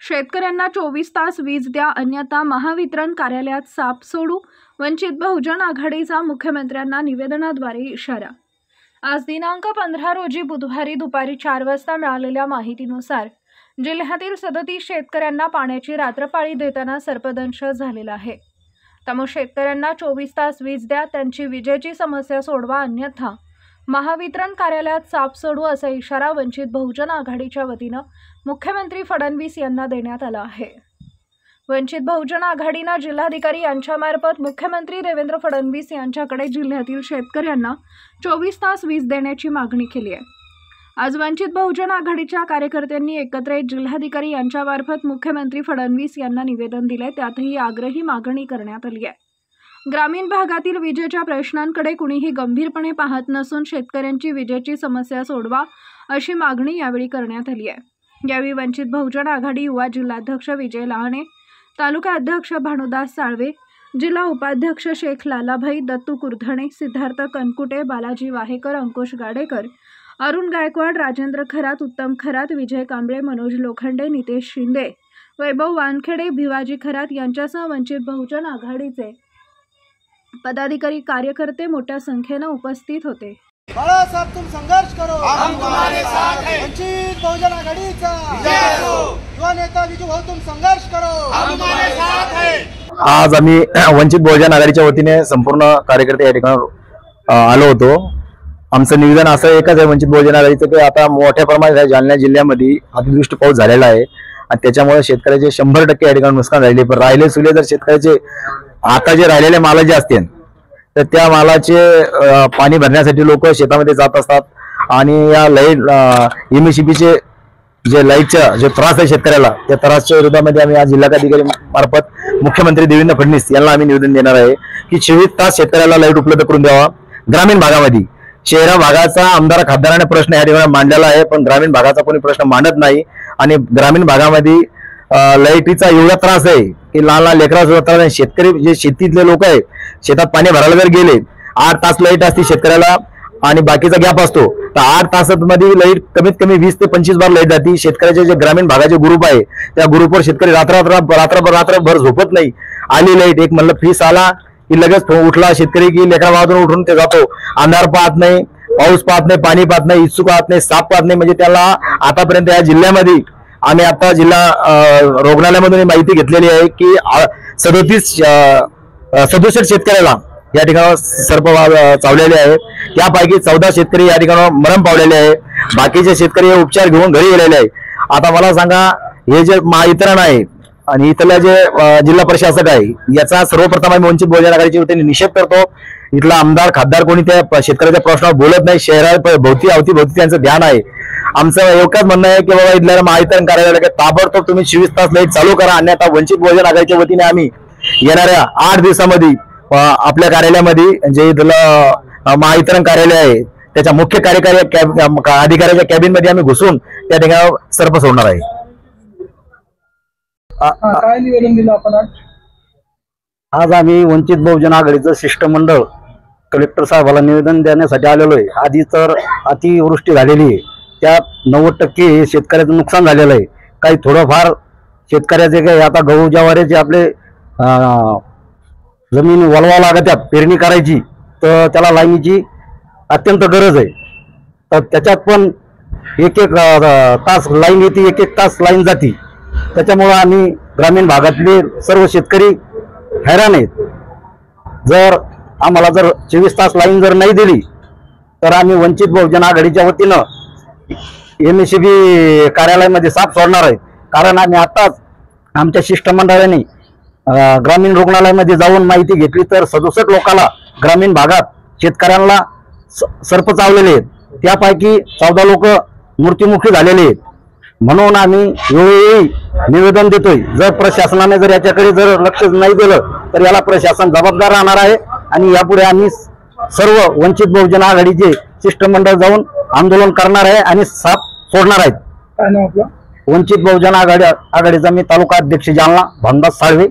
शेतकऱ्यांना 24 तास वीज द्या, अन्यथा महावितरण कार्यालयात साप सोडू. वंचित बहुजन आघाडीचा मुख्यमंत्र्यांना निवेदनाद्वारे इशारा. आज दिनांक 15 रोजी बुधवारी दुपारी 4 वाजता मिळालेल्या माहितीनुसार जिल्ह्यातील 37 शेतकऱ्यांना पाण्याची रात्रपाळी देताना सर्पदंश झालेला आहे. त्यामुळे शेतकऱ्यांना 24 तास वीज द्या, त्यांची विजेची समस्या सोडवा, अन्यथा महावितरण कार्यालयात साप सोडू असा इशारा वंचित बहुजन आघाडीच्या वतीनं मुख्यमंत्री फडणवीस यांना देण्यात आला आहे. वंचित बहुजन आघाडीनं जिल्हाधिकारी यांच्यामार्फत मुख्यमंत्री देवेंद्र फडणवीस यांच्याकडे जिल्ह्यातील शेतकऱ्यांना 24 तास वीज देण्याची मागणी केली आहे. आज वंचित बहुजन आघाडीच्या कार्यकर्त्यांनी एकत्र येत जिल्हाधिकारी यांच्यामार्फत मुख्यमंत्री फडणवीस यांना निवेदन दिले. त्यातही आग्रही मागणी करण्यात आली आहे. ग्रामीण भागातील विजेच्या प्रश्नांकडे कुणीही गंभीरपणे पाहत नसून शेतकऱ्यांची विजेची समस्या सोडवा अशी मागणी यावेळी करण्यात आली आहे. यावेळी वंचित बहुजन आघाडी युवा जिल्हाध्यक्ष विजय लहाने, तालुका अध्यक्ष भानुदास साळवे, जिल्हा उपाध्यक्ष शेख लालाभाई, दत्तू कुरधणे, सिद्धार्थ कनकुटे, बालाजी वाहेकर, अंकुश गाडेकर, अरुण गायकवाड, राजेंद्र खरात, उत्तम खरात, विजय कांबळे, मनोज लोखंडे, नितेश शिंदे, वैभव वानखेडे, भिवाजी खरात यांच्यासह वंचित बहुजन आघाडीचे पदाधिकारी कार्यकर्ते मोठ्या संख्येने उपस्थित होते. बाळासाहेब तुम संघर्ष करो, हम तुम्हारे साथ हैं. वंचित बहुजन आघाडीचा विजय हो. युवा नेता विजू भाऊ तुम संघर्ष करो, हम तुम्हारे साथ हैं. आज आम्ही वंचित बहुजन आघाडीच्या वतीने संपूर्ण कार्यकर्ते या ठिकाणी आलो होतो. आमचं निवेदन असं एकच आहे वंचित बहुजन आघाडीचं की आता मोठ्या प्रमाणात जालना जिल्ह्यामध्ये अतिवृष्टी पाऊस झालेला आहे आणि त्याच्यामुळे शेतकऱ्याचे 100% या ठिकाणी नुकसान झाले. पण राहिले सुले जर शेतकऱ्याचे आता जे राहिलेले माल जे असतील तर त्या मालाचे पाणी भरण्यासाठी लोक शेतामध्ये जात असतात आणि या लाईट एमएससीबीचे जे लाईटचा जो त्रास आहे शेतकऱ्याला, त्या त्रासच्या विरोधामध्ये आम्ही आज जिल्हाधिकारी मार्फत मुख्यमंत्री देवेंद्र फडणवीस यांना आम्ही निवेदन देणार आहे की 24 तास शेतकऱ्याला लाईट उपलब्ध करून द्यावा. ग्रामीण भागामध्ये शहरा भागाचा आमदार खासदाराने प्रश्न या ठिकाणी मांडलेला आहे, पण ग्रामीण भागाचा कोणी प्रश्न मांडत नाही. आणि ग्रामीण भागामध्ये लाईटीचा एवढा त्रास आहे की लहान लहान लेकरा सुद्धा त्रास आहे. शेतकरी जे शेतीतले लोक आहेत, शेतात पाणी भरायला जर गेले 8 तास लाईट असते शेतकऱ्याला आणि बाकीचा गॅप असतो, तर 8 तासामध्ये लाईट कमीत कमी 20 ते 25 बार लाईट जाते. शेतकऱ्याचे जे ग्रामीण भागाचे ग्रुप आहे त्या ग्रुपवर शेतकरी रात्रभर झोपत नाही. आली लाईट, एक म्हणलं फीस आला की लगेच उठला शेतकरी की लेकरा भागातून उठून ते जातो. अंधार पाहत नाही, पाऊस पाहत नाही, पाणी पाहत नाही, इच्छुक पाहत नाही, साप पाहत नाही. म्हणजे त्याला आतापर्यंत या जिल्ह्यामध्ये आम्ही आता जिल्हा रुग्णालयामधून माहिती घेतलेली आहे की 67 शेतकऱ्याला या ठिकाणी सर्प चावलेले आहेत. त्यापैकी 14 शेतकरी या ठिकाणी मरण पावलेले आहे. बाकीचे शेतकरी हे उपचार घेऊन घरी गेलेले आहे. आता मला सांगा, हे जे महावितरण आहे आणि इथल्या जे जिल्हा प्रशासक आहे याचा सर्वप्रथम आम्ही वंचित बहुजन आघाडीच्या वतीने निषेध करतो. इथला आमदार खासदार कोणी त्या शेतकऱ्याच्या प्रश्नावर बोलत नाही. शहरात अवतीभोवती त्यांचं ध्यान आहे. आमचं एवढंच म्हणणं आहे की बाबा इथल्या महावितरण कार्यालयाला ताबडतोब तुम्ही 24 तास लाईट चालू करा, अन्यथा वंचित बहुजन आघाडीच्या वतीने आम्ही येणाऱ्या 8 दिवसामध्ये आपल्या कार्यालयामध्ये जे इथलं महावितरण कार्यालय आहे त्याच्या मुख्य कार्यकारी अधिकाऱ्याच्या कॅबिन मध्ये आम्ही घुसून त्या ठिकाणी सर्प सोडणार आहे. काय निवेदन दिलं आपण आज आम्ही वंचित बहुजन आघाडीचं शिष्टमंडळ कलेक्टर साहेबाला निवेदन देण्यासाठी आलेलो आहे. आधी तर अतिवृष्टी झालेली आहे, त्यात 90% शेतकऱ्याचं नुकसान झालेलं आहे. काही थोडंफार शेतकऱ्याचे काही आता गहू ज्वारीचे आपले जमीन वळवा लागत्यात पेरणी करायची, तर त्याला लाईनीची अत्यंत गरज आहे. तर त्याच्यात पण एक तास लाईन येते, एक तास लाईन जाते. त्याच्यामुळं आम्ही ग्रामीण भागातले सर्व शेतकरी हैराण आहेत. जर आम्हाला 24 तास लाईन जर नाही दिली तर आम्ही वंचित बहुजन आघाडीच्या वतीनं एमएससीबी कार्यालयामध्ये साप सोडणार आहे. कारण आम्ही आताच आमच्या शिष्टमंडळाने ग्रामीण रुग्णालयामध्ये जाऊन माहिती घेतली तर 67 लोकांना ग्रामीण भागात शेतकऱ्यांना सर्प चावलेले आहेत. त्यापैकी 14 लोक मृत्युमुखी झालेले आहेत. म्हणून आम्ही वेळोवेळी निवेदन देतोय, जर प्रशासनाने जर याच्याकडे जर लक्ष नाही दिलं तर याला प्रशासन जबाबदार राहणार आहे. आणि यापुढे आम्ही सर्व वंचित बहुजन आघाडीचे शिष्टमंडळ जाऊन आंदोलन करणार आहे आणि साप सोडणार आहेत. काय नाव आपलं? वंचित बहुजन आघाडीचा मी तालुका अध्यक्ष जालना भानुदास साळवे.